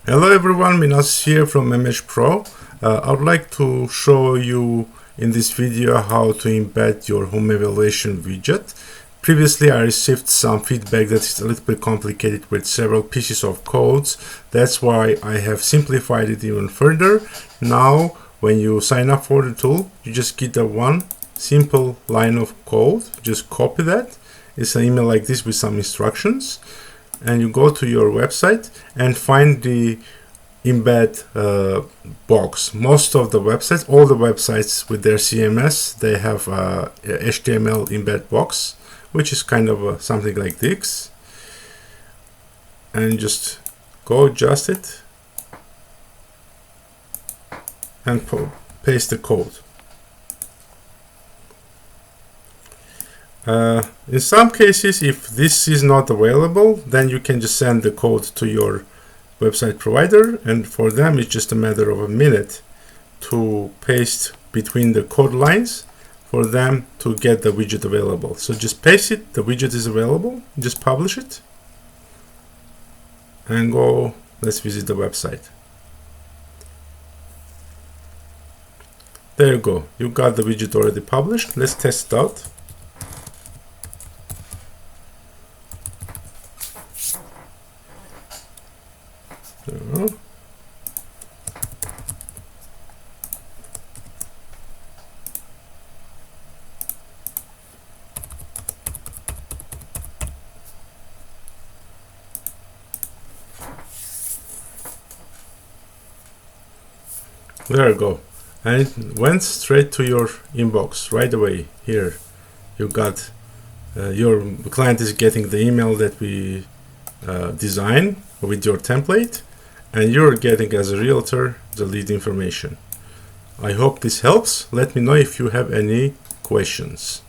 Hello everyone, MINAS here from MH Pro. I would like to show you in this video how to embed your home evaluation widget. Previously I received some feedback that it's a little bit complicated with several pieces of codes. That's why I have simplified it even further. Now when you sign up for the tool, you just get a one simple line of code. Just copy that. It's an email like this with some instructions. And you go to your website and find the embed box. Most of the websites, all the websites with their CMS, they have a HTML embed box, which is kind of something like this. And just go adjust it and paste the code. In some cases, if this is not available, then you can just send the code to your website provider, and for them it's just a matter of a minute to paste between the code lines for them to get the widget available. So just paste it, the widget is available, just publish it, and go, let's visit the website. There you go, you got the widget already published. Let's test it out. There you go, and it went straight to your inbox right away. Here you got your client is getting the email that we design with your template, and you're getting as a realtor the lead information. I hope this helps. Let me know if you have any questions.